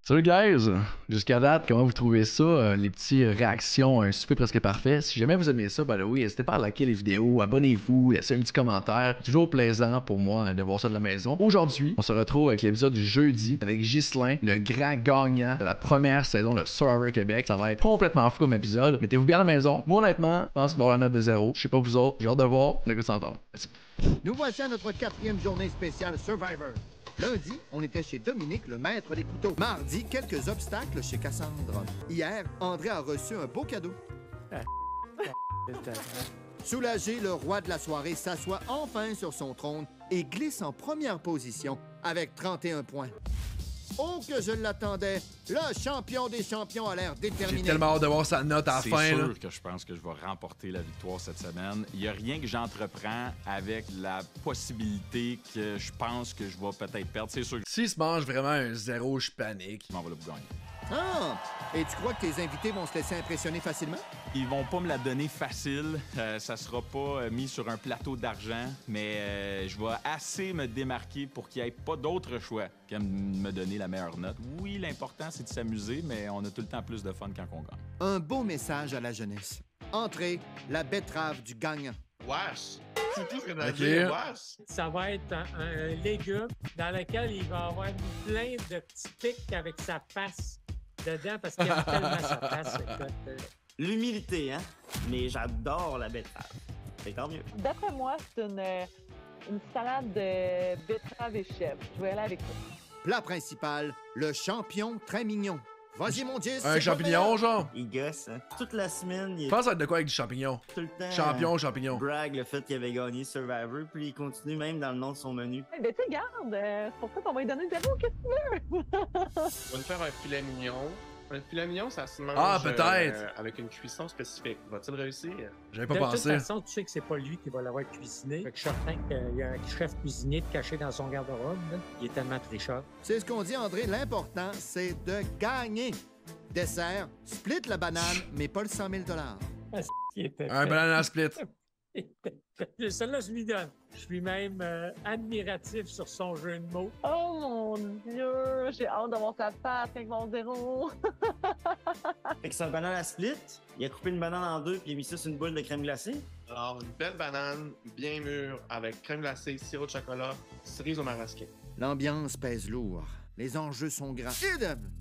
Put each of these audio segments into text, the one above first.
Salut guys! Jusqu'à date, comment vous trouvez ça? Les petites réactions, un souper presque parfait. Si jamais vous aimez ça, ben oui, n'hésitez pas à liker les vidéos, abonnez-vous, laissez un petit commentaire. Toujours plaisant pour moi de voir ça de la maison. Aujourd'hui, on se retrouve avec l'épisode du jeudi avec Ghislain, le grand gagnant de la première saison de Survivor Québec. Ça va être complètement fou comme épisode. Mettez-vous bien à la maison. Moi honnêtement, je pense qu'il va y avoir la note de 0. Je sais pas vous autres, j'ai hâte de voir. On écoute s'entendre. Nous voici à notre 4e journée spéciale Survivor. Lundi, on était chez Dominique, le maître des couteaux. Mardi, quelques obstacles chez Cassandra. Hier, André a reçu un beau cadeau. Soulagé, le roi de la soirée s'assoit enfin sur son trône et glisse en première position avec 31 points. Oh, que je l'attendais! Le champion des champions a l'air déterminé. J'ai tellement hâte de voir sa note à la fin. C'est sûr là. que je pense que je vais remporter la victoire cette semaine. Il n'y a rien que j'entreprends avec la possibilité que je pense que je vais peut-être perdre. C'est sûr que S'il se mange vraiment un 0, je panique. je m'en vais là pour gagner. Ah! Et tu crois que tes invités vont se laisser impressionner facilement? Ils vont pas me la donner facile. Ça sera pas mis sur un plateau d'argent, mais je vais assez me démarquer pour qu'il n'y ait pas d'autre choix qu'à me donner la meilleure note. Oui, l'important, c'est de s'amuser, mais on a tout le temps plus de fun quand on gagne. Un beau message à la jeunesse. Entrez, la betterave du gagnant. Wesh! C'est tout ce que t'as Ok. dit, wesh! Ça va être un légume dans lequel il va avoir plein de petits pics avec sa face dedans parce qu'il aime tellement sa face. Écoute, L'humilité, hein? Mais j'adore la betterave. C'est tant mieux. D'après moi, c'est une salade de betterave et chèvre. Je vais aller avec ça. Plat principal, le champion très mignon. Vas-y, mon Dieu, Un champignon, genre? Il gosse, hein? Toute la semaine, il Je est pense que ça va être de quoi avec du champignon? tout le temps... Champignon, champignon. Brag le fait qu'il avait gagné Survivor, puis il continue même dans le nom de son menu. Eh ben, tu sais, garde, c'est pour ça qu'on va lui donner 0. Qu'est-ce que tu veux? On va nous faire un filet mignon. Un filet mignon, ça se mange Ah, peut-être. avec une cuisson spécifique. Va-t-il réussir? J'avais de pas toute pensé. façon, tu sais que c'est pas lui qui va l'avoir cuisiné. Fait que je suis certain qu'il y a un chef cuisinier caché dans son garde-robe. Là. Il est tellement tricheur. C'est ce qu'on dit, André. L'important, c'est de gagner. Dessert, split la banane, mais pas le 100 000 Il était Un banana split. Celle-là, je lui donne. Je suis même admiratif sur son jeu de mots. Oh mon Dieu, j'ai hâte de voir sa face avec mon 0. Fait que c'est un banane à split, il a coupé une banane en deux, puis il a mis ça sur une boule de crème glacée. Alors, une belle banane, bien mûre, avec crème glacée, sirop de chocolat, cerise au marasquin. L'ambiance pèse lourd. Les enjeux sont grands. Idem!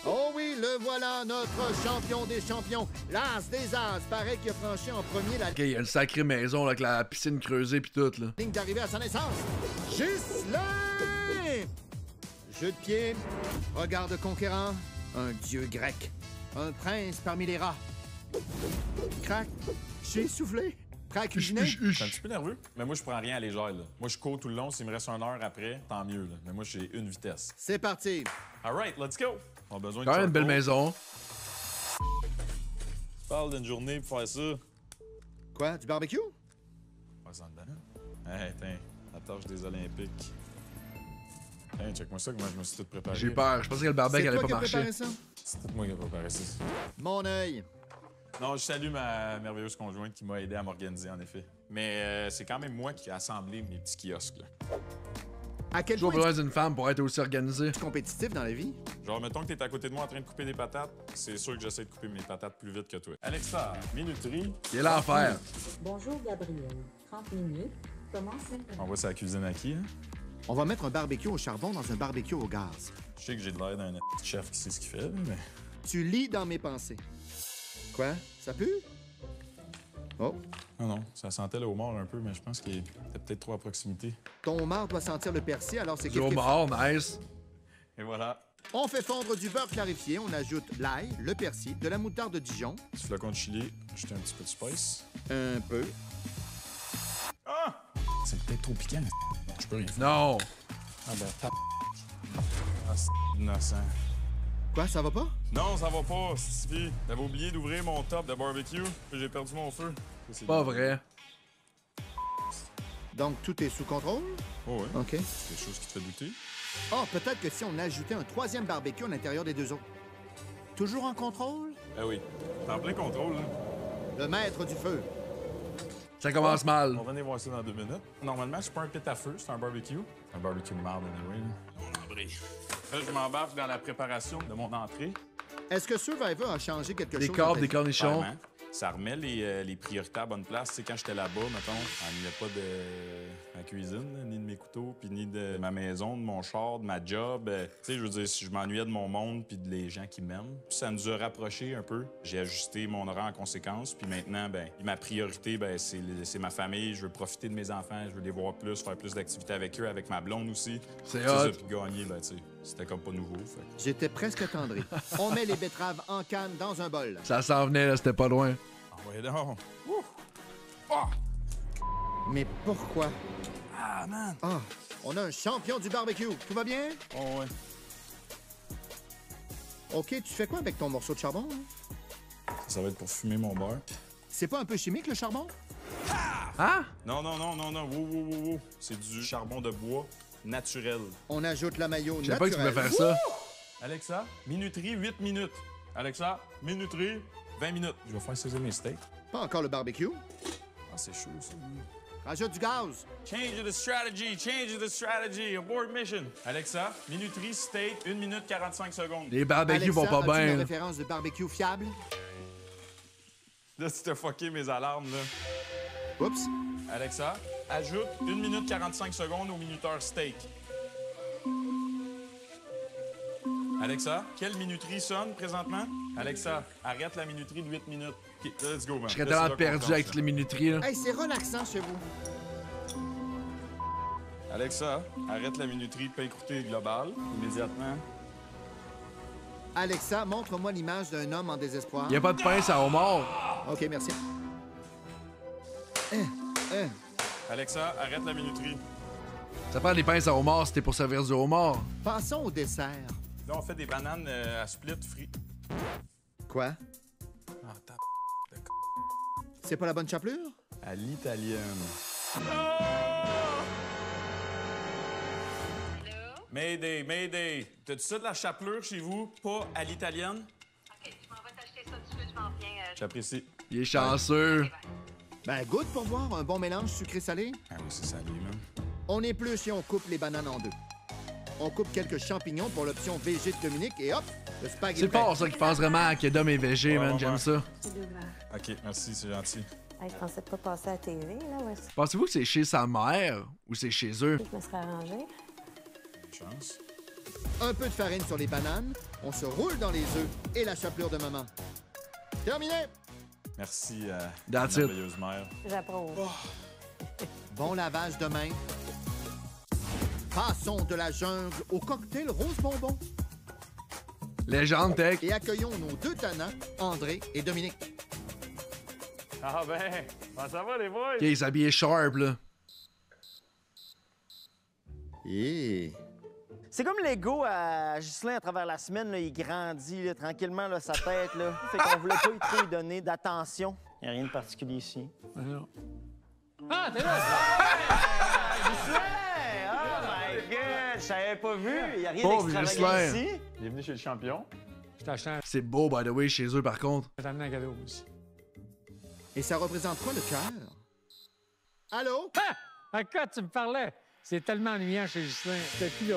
Oh oui, le voilà, notre champion des champions. L'as des as. Paraît qu'il a franchi en premier la Ok, il y a une sacrée maison là, avec la piscine creusée pis tout, là. ligne d'arrivée à sa naissance. Ghislain! Jeu de pied, regard de conquérant, un dieu grec, un prince parmi les rats. Crac, j'ai soufflé. Prêt à cuisiner? Je suis un petit peu nerveux, mais moi, je prends rien à légère. Là. Moi, je cours tout le long. S'il me reste 1 heure après, tant mieux. Là. Mais moi, j'ai une vitesse. C'est parti. All right, let's go. On a besoin Quand même une belle charcoal. maison. Tu parles d'une journée pour faire ça. Quoi, du barbecue? Faire ça en dedans. Hey, tiens, la tâche des Olympiques. Tiens, check-moi ça, comment je me suis tout préparé. J'ai peur. Je pensais que le barbecue C'est allait toi pas qui as préparé marcher. ça? C'est tout moi qui ai préparé ça. Mon œil. Non, je salue ma merveilleuse conjointe qui m'a aidé à m'organiser, en effet. Mais c'est quand même moi qui ai assemblé mes petits kiosques, là. À quel Toujours point besoin d'une femme pour être aussi organisé. es-tu compétitif dans la vie? Genre, mettons que t'es à côté de moi en train de couper des patates, c'est sûr que j'essaie de couper mes patates plus vite que toi. Alexa, minuterie. Il est l'enfer. Bonjour Gabriel. 30 minutes. Commence maintenant. On voit sa cuisine à qui, hein? On va mettre un barbecue au charbon dans un barbecue au gaz. Je sais que j'ai de l'air d'un chef qui sait ce qu'il fait, là, mais... Tu lis dans mes pensées. Quoi? Ça pue? Oh, Non, non, ça sentait le homard un peu, mais je pense qu'il était peut-être trop à proximité. ton homard doit sentir le persil, alors c'est Du kiff-kiff. homard, nice. Et voilà, On fait fondre du beurre clarifié, on ajoute l'ail, le persil, de la moutarde de Dijon, petit flacon de chili, jeter un petit peu de spice. un peu. Ah! C'est peut-être trop piquant. Je peux rien faire. Non. Ah ben, Ah, c'est innocent. Quoi, ça va pas? Non, ça va pas, Stifi. T'avais oublié d'ouvrir mon top de barbecue, puis j'ai perdu mon feu. Ça, c'est Pas bien. vrai. Donc tout est sous contrôle? Oh ouais, OK. c'est quelque chose qui te fait douter. Oh, peut-être que si on ajoutait un troisième barbecue à l'intérieur des deux autres. Toujours en contrôle? Ah oui, t'es en plein contrôle, là. Le maître du feu. Ça commence mal. On va venir voir ça dans 2 minutes. Normalement, c'est pas un pit à feu, c'est un barbecue. Un barbecue de marde, anyway. Là. On l'embraye. Là, je m'embarque dans la préparation de mon entrée. Est-ce que Survivor a changé quelque Des chose? cordes, dans ta des vie? cornichons. Clairement. Ça remet les priorités à bonne place. Tu sais, quand j'étais là-bas, mettons, il n'y a pas de ma cuisine, là, ni de mes couteaux, puis ni de ma maison, de mon char, de ma job. Tu sais, je veux dire, si je m'ennuyais de mon monde puis des gens qui m'aiment, ça nous a rapprochés un peu. J'ai ajusté mon horaire en conséquence. Puis maintenant, ben, ma priorité, ben, c'est ma famille. Je veux profiter de mes enfants. Je veux les voir plus, faire plus d'activités avec eux, avec ma blonde aussi. C'est ça, hot. puis gagner, ben, tu sais, c'était comme pas nouveau. Fait. J'étais presque attendri. On met les betteraves en canne dans un bol. Ça s'en venait, là, c'était pas loin. Ah ouais, donc. Mais pourquoi? Ah, man! Ah, on a un champion du barbecue. Tout va bien? Oh, ouais. OK, tu fais quoi avec ton morceau de charbon? Hein? Ça va être pour fumer mon beurre. C'est pas un peu chimique, le charbon? Hein? Non. Wow. C'est du charbon de bois naturel. On ajoute la mayo Je savais pas que tu pouvais naturelle. faire ça. Alexa, minuterie, 8 minutes. Alexa, minuterie, 20 minutes. Je vais faire saisir mes steaks. Pas encore le barbecue. Ah, c'est chaud, ça. Rajoute du gaz. Change the strategy. Abort mission. Alexa, minuterie, steak, 1 minute 45 secondes. Les barbecues vont Alexa, pas as-tu bien. une là. référence de barbecue fiable? Là, tu t'as fucké mes alarmes, là. Oups. Alexa, ajoute 1 minute 45 secondes au minuteur steak. Alexa, quelle minuterie sonne présentement? Alexa, arrête la minuterie de 8 minutes. OK, let's go, man. Je serais tellement perdu avec toutes les minuteries, là. Hey, c'est relaxant chez vous. Alexa, arrête la minuterie de pain croûté global immédiatement. Alexa, montre-moi l'image d'un homme en désespoir. Y a pas de pince à homard. OK, merci. Alexa, arrête la minuterie. Ça prend des pinces à homard, c'était pour servir du homard. Passons au dessert. Là, on fait des bananes à split frites. Quoi? Ah, tape. C'est pas la bonne chapelure? À l'italienne. Mayday. T'as-tu ça de la chapelure chez vous? Pas à l'italienne? OK, je m'en vais t'acheter ça tout de suite, je m'en reviens. J'apprécie. Il est chanceux. Ben, goûte pour voir un bon mélange sucré-salé. Ah oui, c'est salé, man. On est plus si on coupe les bananes en deux. On coupe quelques champignons pour l'option VG de Dominique et hop, le spaghetti. C'est fort, ça, qui pense vraiment que Dom est végé, Ouais, man. ouais, J'aime ouais. ça. OK, merci, c'est gentil. Hey, je pensais pas passer à la TV, là. Ouais, Pensez-vous que c'est chez sa mère ou c'est chez eux? je me serais arrangée. Chance. Un peu de farine sur les bananes, on se roule dans les œufs et la chapelure de maman. Terminé! Merci That's it. merveilleuse mère. J'approuve. Bon lavage de main. Passons de la jungle au cocktail rose bonbon Légende tech. et accueillons nos deux tannants, André et Dominique. Ah ben, ça va les boys? Ok, il s'habillait sharp, là. Et C'est comme l'ego à Ghislain à travers la semaine, là, il grandit là, tranquillement là, sa tête. Là. Fait qu'on voulait pas trop lui donner d'attention. Il n'y a rien de particulier ici. Ah, t'es là! Ghislain! Oh my God! Je t'avais pas vu! Il n'y a rien Pauvre d'extravagant Ghislain. ici. Bienvenue chez le champion. Je t'ai acheté un... C'est beau, by the way, chez eux, par contre. Je t'ai amené un cadeau aussi. Et ça représente quoi le cœur? Allô? Ah! À quoi tu me parlais? C'est tellement ennuyant chez Ghislain. C'était plus là.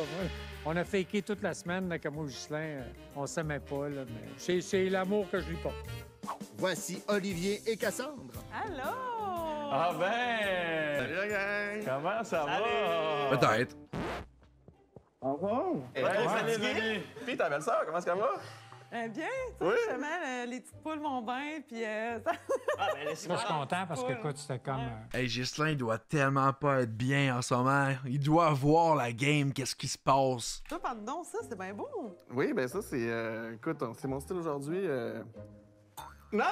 On a faké toute la semaine, là, que moi, Ghislain, on s'aimait pas, là, mais c'est l'amour que je lui porte. Voici Olivier et Cassandre. Allô? Ah ben! Salut la gang! Comment ça va? Peut-être. Au revoir. Salut Denis! Puis ta belle-sœur, comment est-ce qu'elle va? Bien, tu sais, justement, les petites poules vont bien, puis ça... Ah, ben, laisse-moi. Moi, je suis content parce que, écoute, c'était comme... Hey, Ghislain, il doit tellement pas être bien en ce moment. Il doit voir la game, qu'est-ce qui se passe. Toi, pardon, ça, c'est bien beau. Oui, ben ça, c'est... écoute, c'est mon style aujourd'hui. Non!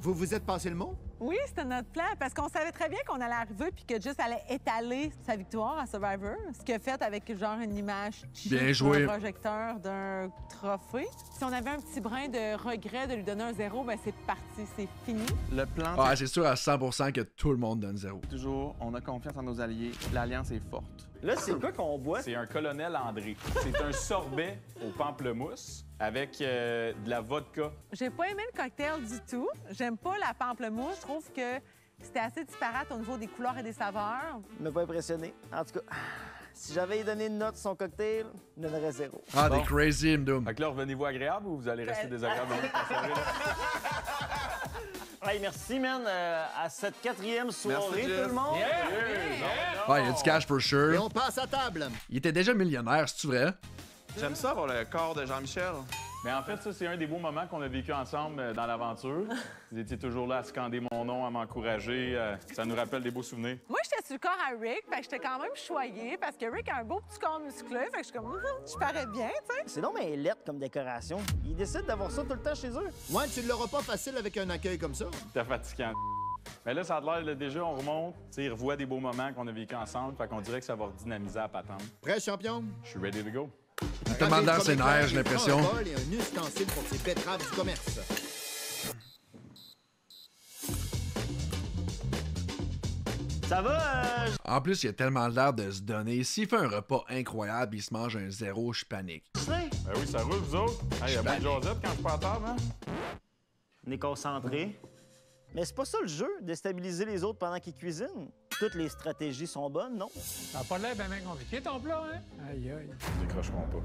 Vous vous êtes passé le mot? Oui, c'était notre plan, parce qu'on savait très bien qu'on allait arriver puis que Just allait étaler sa victoire à Survivor, ce qu'il a fait avec genre une image cheap Bien sur joué. un projecteur d'un trophée. Si on avait un petit brin de regret de lui donner un 0, ben c'est parti, c'est fini. Le plan, Ah, c'est sûr à 100% que tout le monde donne 0. c'est toujours, on a confiance en nos alliés. L'alliance est forte. Là, c'est quoi qu'on boit? C'est un colonel André. C'est un sorbet au pamplemousse avec de la vodka. J'ai pas aimé le cocktail du tout. J'aime pas la pamplemousse. Je trouve que c'était assez disparate au niveau des couleurs et des saveurs. Il m'a pas impressionné. En tout cas, si j'avais donné une note sur son cocktail, je donnerais 0. Ah, Bon. t'es crazy, Mdoum. Fait que là, revenez-vous agréable ou vous allez rester désagréable? Hey, merci, man. À cette 4e soirée, tout le monde. Ah, il y a du cash for Et sure. on passe à table. Il était déjà millionnaire, c'est-tu vrai? J'aime ça avoir le corps de Jean-Michel. Mais en fait, ça, c'est un des beaux moments qu'on a vécu ensemble dans l'aventure. Vous étiez toujours là à scander mon nom, à m'encourager. Ça nous rappelle des beaux souvenirs. Moi, j'étais sur le corps à Rick, fait que j'étais quand même choyée parce que Rick a un beau petit corps musclé, fait que je suis comme, je parais bien, tu sais. C'est donc mais lettre comme décoration. Ils décident d'avoir ça tout le temps chez eux. Ouais, tu ne l'auras pas facile avec un accueil comme ça. C'était fatigant. Mais là, ça a l'air, là, déjà, on remonte. Tu sais, il revoit des beaux moments qu'on a vécu ensemble. Fait qu'on dirait que ça va redynamiser la patente. Prêt, champion? Je suis ready to go. Il te demande dans ses nerfs, j'ai l'impression. Un bol et un ustensile pour ses betteraves du commerce. Ça va? En plus, il a tellement l'air de se donner. S'il fait un repas incroyable, il se mange un 0, je panique. Justin? Ben oui, ça roule, vous autres. Hey, y a pas de Josette quand je suis pas à table, hein? On est concentrés. Mais c'est pas ça le jeu, déstabiliser les autres pendant qu'ils cuisinent. Toutes les stratégies sont bonnes, non? Ça n'a pas l'air bien compliqué, ton plat, hein? Aïe, aïe. Ils décrocheront pas.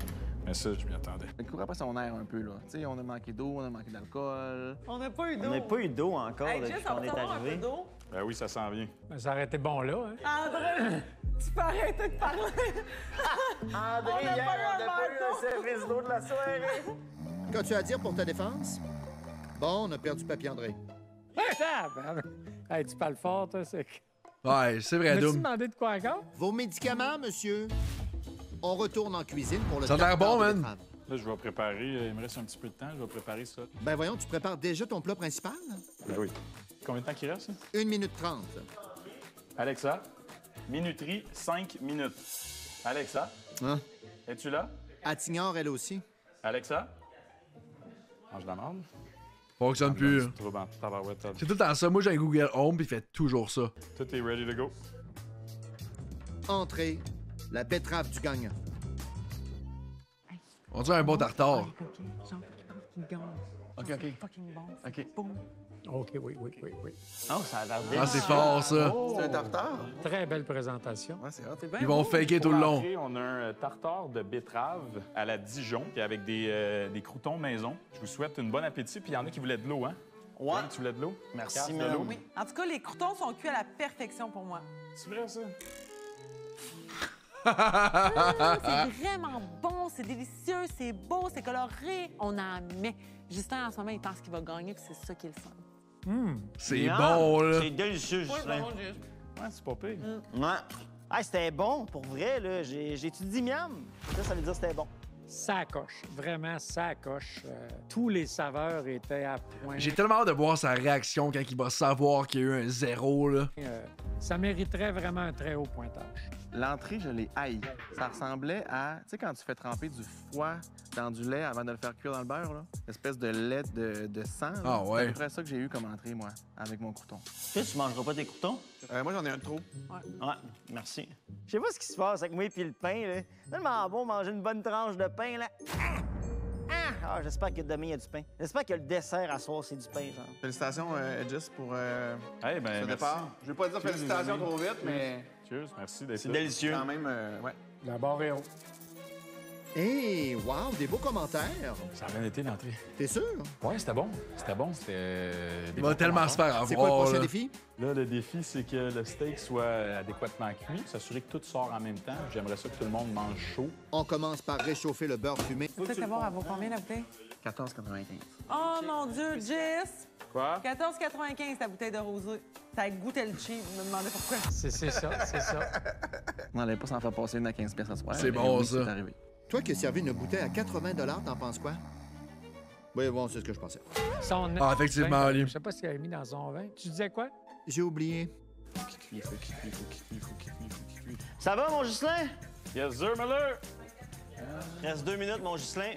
Mais ça, je m'y attendais. Il court après son air un peu, là. Tu sais, on a manqué d'eau, on a manqué d'alcool. On n'a pas eu On d'eau. n'a pas eu d'eau encore Hey, depuis juste, on qu'on peut est avoir un peu arrivé. d'eau. Ben oui, ça s'en vient. Ben, ça aurait été bon là, hein? André, tu peux arrêter de parler. André, On n'a hier, pas eu on un n'a pas eu verre un service d'eau de la soirée. Qu'as-tu à dire pour ta défense? Bon, on a perdu Papy André. Hey, tu parles fort, toi, c'est... Ouais, c'est vrai, M'as-tu Doom. demandé de quoi encore? Vos médicaments, monsieur? On retourne en cuisine pour le Ça a l'air tartare bon, de man. betterave. Là, je vais préparer. Il me reste un petit peu de temps. Je vais préparer ça. Ben voyons, tu prépares déjà ton plat principal? Ben oui. Combien de temps qu'il reste? 1 minute 30. Alexa, minuterie, 5 minutes. Alexa, Hein? es-tu là? Elle t'ignore, elle aussi. Alexa? Mange la marde. Fonctionne plus. C'est trop bon. Tabarouette, Todd. C'est tout le temps ça. Moi, j'ai un Google Home, puis il fait toujours ça. Tout est ready to go. Entrée, la betterave du gagnant. On dirait un bon tartare. OK. Fucking bon. OK. OK, oui. Oh, ça a l'air Ah, c'est fort, ça. C'est un tartare? Très belle présentation. Ouais, c'est hot. Ils vont faker tout le long. Entrée, on a un tartare de betterave à la Dijon, puis avec des croûtons maison. Je vous souhaite une bonne appétit. Puis il y en a qui voulaient de l'eau, hein? Ouais. Yann, tu voulais de l'eau? Merci, Casse de man. l'eau. En tout cas, les croutons sont cuits à la perfection pour moi. C'est vrai, ça? C'est vraiment bon, c'est délicieux, c'est beau, c'est coloré. On en met. Justin, en ce moment, il pense qu'il va gagner, puis c'est ça qui est le fun. C'est Miam. bon, là. C'est délicieux, Justin. Ouais, c'est pas pire. Ouais. Ah, c'était bon, pour vrai, là. J'ai-tu dit miam? Ça veut dire que c'était bon. Ça coche, vraiment, ça coche. Tous les saveurs étaient à point. J'ai tellement hâte de voir sa réaction quand il va savoir qu'il y a eu un 0, là. Ça mériterait vraiment un très haut pointage. L'entrée, je l'ai haï. Ça ressemblait à... Tu sais, quand tu fais tremper du foie dans du lait avant de le faire cuire dans le beurre, là? L'espèce de lait de sang. là. Ah ouais. C'est à peu près ça que j'ai eu comme entrée, moi, avec mon crouton. Toi, tu mangeras pas tes croutons? Moi, j'en ai un de trop. Ouais, merci. Je sais pas ce qui se passe avec moi et le pain, là. Tellement bon manger une bonne tranche de pain, là. Ah, j'espère que demain, il y a du pain. J'espère que le dessert à soir, c'est du pain, genre. Félicitations, Edgis, pour Hey, ben, ce merci. départ. Je vais pas dire Cheers, félicitations les amis. trop vite, mais Cheers, merci d'être C'est là. délicieux. quand même, ouais. La barre est haut. Hey, wow, des beaux commentaires. Ça a bien été l'entrée. T'es sûr? Ouais, c'était bon. C'était bon. C'était. Il va tellement se faire C'est quoi le avoir, prochain là. défi? Là, le défi, c'est que le steak soit adéquatement cuit, s'assurer que tout sort en même temps. J'aimerais ça que tout le monde mange chaud. On commence par réchauffer le beurre fumé. Peut-être savoir, elle vaut combien la bouteille? 14,95. Oh mon Dieu, Jess! Quoi? 14,95 ta bouteille de rosé. Ça goûtait le cheap, je me demandais pourquoi. C'est ça, c'est ça. On n'allait pas s'en faire passer une à 15 pièces à soir. C'est mais bon, oui, ça. C'est arrivé. Toi qui as servi une bouteille à 80 $, t'en penses quoi? Oui, bon, c'est ce que je pensais. Son Ah, effectivement, vin, Ali. Je sais pas s'il avait mis dans son vin. Tu disais quoi? J'ai oublié. Ça va, mon Ghislain? Yes, sir, Miller! Reste 2 minutes, mon Ghislain.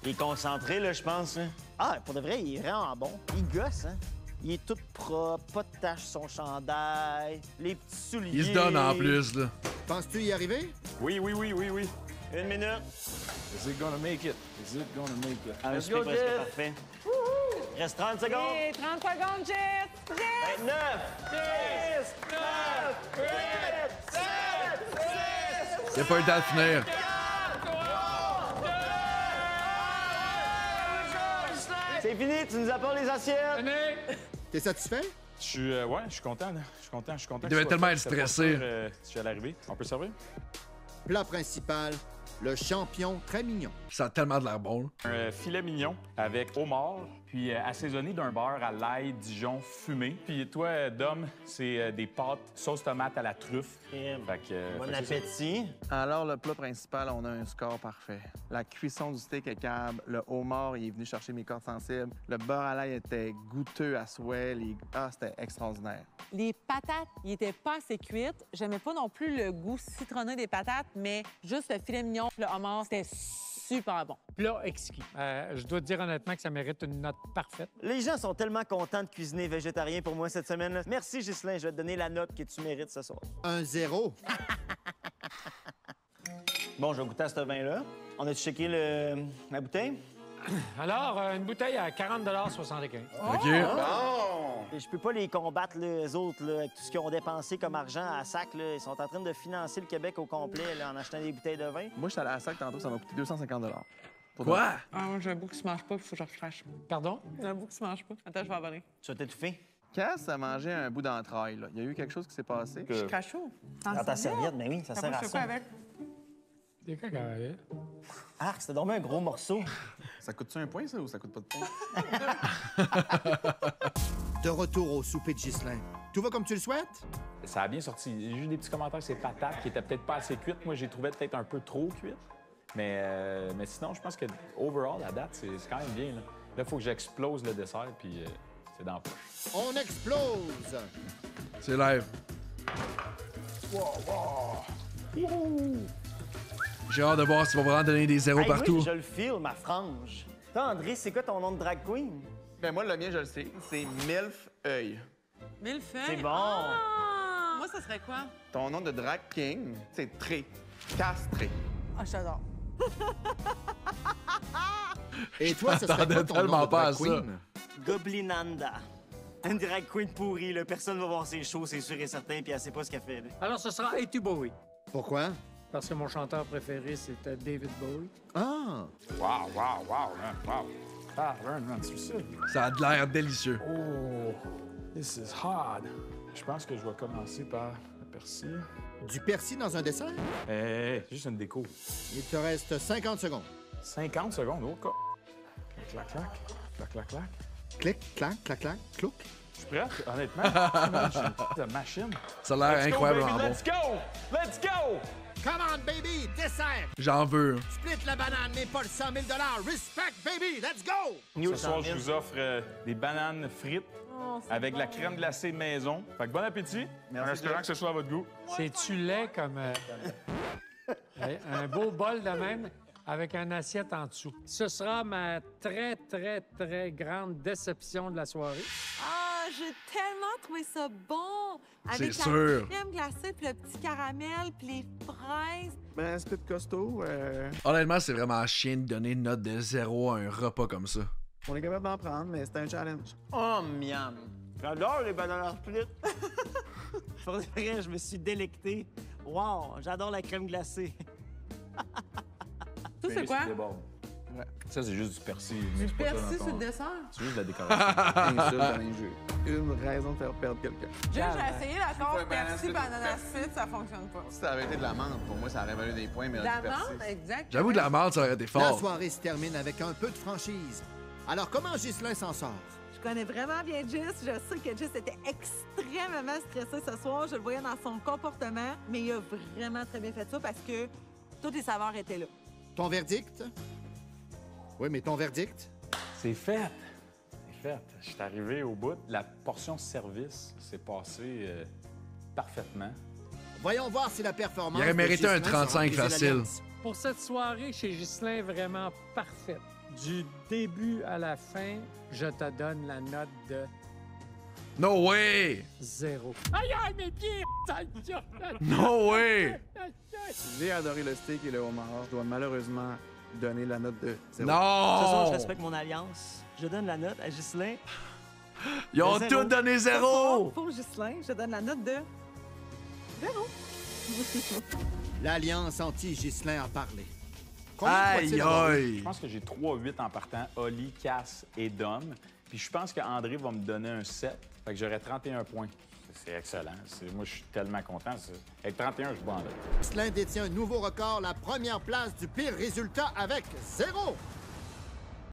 Il est concentré, là, je pense. Hein. Ah, pour de vrai, il est vraiment bon. Il gosse, hein? Il est tout propre, pas de taches sur son chandail, les petits souliers. Il se donne en plus, là. Penses-tu y arriver? Oui. 1 minute. Is it gonna make it? Is it gonna make it? Ah, Let's c'est go, presque Jess! parfait. Reste 30 secondes. Et 30 secondes, Jess! Jess! 29, 10, 9, 8, 7, 6, Il a pas eu le temps de finir. C'est fini, tu nous apportes les assiettes. T'es satisfait? Je suis content, là. Je suis content. Il devait tellement être stressé. Si j'allais arriver. On peut servir? Plat principal, le champignon très mignon. Ça a tellement de l'air bon. Un filet mignon avec homard, puis assaisonné d'un beurre à l'ail Dijon fumé. Puis toi, Dom, c'est des pâtes sauce tomate à la truffe. Fait que, Bon fait que c'est appétit. Alors, le plat principal, on a un score parfait. La cuisson du steak est câble, le homard, il est venu chercher mes cordes sensibles, le beurre à l'ail était goûteux à souhait, c'était extraordinaire. Les patates, ils étaient pas assez cuites. J'aimais pas non plus le goût citronné des patates, mais juste le filet mignon, le homard, c'était super bon. Plat exquis. Je dois te dire honnêtement que ça mérite une note parfaite. Les gens sont tellement contents de cuisiner végétarien pour moi cette semaine. -là. Merci, Ghislain. Je vais te donner la note que tu mérites ce soir. 1-0. Bon, je vais goûter à ce vin-là. On a-tu checké la bouteille? Alors, une bouteille à 40,75 $. OK. Et je peux pas les combattre, les autres, là, avec tout ce qu'ils ont dépensé comme argent à sac. Là. Ils sont en train de financer le Québec au complet là, en achetant des bouteilles de vin. Moi, j'étais allé à la sac tantôt, ça m'a coûté 250 $. Quoi? Ah, moi, j'ai un bout qui se mange pas, il faut que je recrache. Pardon? J'ai un bout qui se mange pas. Attends, je vais avaler. Tu vas t'étouffer? Cass a mangé un bout d'entraille. Là. Il y a eu quelque chose qui s'est passé. Je crache chaud. Dans ta serviette, mais oui, ça sert à ça. avec? Des cacahuètes. Arc, c'était donc un gros morceau. Ça coûte-tu un point, ça, ou ça coûte pas de point? De retour au souper de Ghislain. Tout va comme tu le souhaites? Ça a bien sorti. J'ai eu des petits commentaires sur ces patates qui étaient peut-être pas assez cuites. Moi, j'ai trouvé peut-être un peu trop cuites. Mais sinon, je pense que overall, la date, c'est quand même bien. Là, il faut que j'explose le dessert, puis c'est dans la poche. On explose! C'est live. J'ai hâte de voir s'il va vraiment donner des zéros Hey, partout. oui, je le file, ma frange. Toi, André, c'est quoi ton nom de drag queen? Ben moi, le mien, je le sais. C'est Milf Œil. Millefeuille. C'est bon. Ah! Moi, ça serait quoi? Ton nom de drag king, c'est Tré. Castré. Ah, j'adore. Et toi, ça serait m'attendais quoi ton tellement nom de pas drag à ça. queen? Goblinanda. Une drag queen pourrie, là. Personne va voir ses shows, c'est sûr et certain, puis elle sait pas ce qu'elle fait. Là. Alors, ce sera A.T. Bowie. Pourquoi? Parce que mon chanteur préféré, c'était David Bowie. Ah! Wow, man. Ah, man, c'est ça. Ça a de l'air délicieux. Oh, this is hard. Je pense que je vais commencer par le persil. Du persil dans un dessert? C'est juste une déco. Il te reste 50 secondes. 50 secondes, oh, quoi. Clac, clac, clac, clac, clac. Clic, clac, clac, clac, clouc. Je suis prêt, honnêtement. J'ai une machine. Ça a l'air incroyablement bon. Let's go! Let's go! Come on, baby! Dessert! J'en veux. Split la banane, mais pas le 100 000 $. Respect, baby! Let's go! New Ce soir, 100 je 000. vous offre des bananes frites avec de la crème glacée maison. Fait que bon appétit. En espérant que ce soit à votre goût. C'est-tu laid comme un beau bol de même avec une assiette en dessous? Ce sera ma très, très, très grande déception de la soirée. Ah, j'ai tellement trouvé ça bon! Avec C'est la sûr. crème glacée, puis le petit caramel, puis les fraises. Ben, split costaud, Honnêtement, c'est vraiment chien de donner une note de 0 à un repas comme ça. on est capable d'en prendre, mais c'est un challenge. Oh, miam! J'adore les bananes en split. Pour de vrai, je me suis délecté. Wow, j'adore la crème glacée. Tout, c'est quoi? Ouais. Ça, c'est juste du persil. Du Mets pas ça dans persil ton- sur le dessert? C'est juste de la décoration. Insulte dans les jeux. Une raison de faire perdre quelqu'un. J'ai essayé la pas sauce un banana persil split, banana persil. split, ça fonctionne pas. Si ça avait été de la menthe, pour moi, ça aurait valu des points, mais De du la persil. menthe, exact. J'avoue, de la menthe, ça aurait été La fort. soirée se termine avec un peu de franchise. Alors, comment Ghislain s'en sort? Je connais vraiment bien Jess. Je sais que Jess était extrêmement stressé ce soir. Je le voyais dans son comportement, mais il a vraiment très bien fait ça parce que toutes les saveurs étaient là. Ton verdict? Oui, mais ton verdict? C'est fait. C'est fait. Je suis arrivé au bout. La portion service s'est passée parfaitement. Voyons voir si la performance. Il aurait de mérité un Ghislain saura 35 briser facile. l'alliance. Pour cette soirée chez Ghislain, vraiment parfaite. Du début à la fin, je te donne la note de No way! 0. Aïe, aïe, mes pieds! No way! J'ai adoré le steak et le homard. Je dois malheureusement donner la note de 0. Ce soir, je Non! respecte mon alliance. Je donne la note à Ghislain. Ils ont De tous zéro. donné Ce soir, 0! pour Ghislain, je donne la note de 0. L'Alliance anti-Ghislain a parlé. Combien Aïe, faut-il avoir eu? aïe! Je pense que j'ai 3-8 en partant, Oli, Cass et Dom. Puis je pense qu'André va me donner un 7. Fait que j'aurai 31 points. C'est excellent. Moi, je suis tellement content. Avec 31, je bats en là. Ghislain détient un nouveau record, la première place du pire résultat avec 0.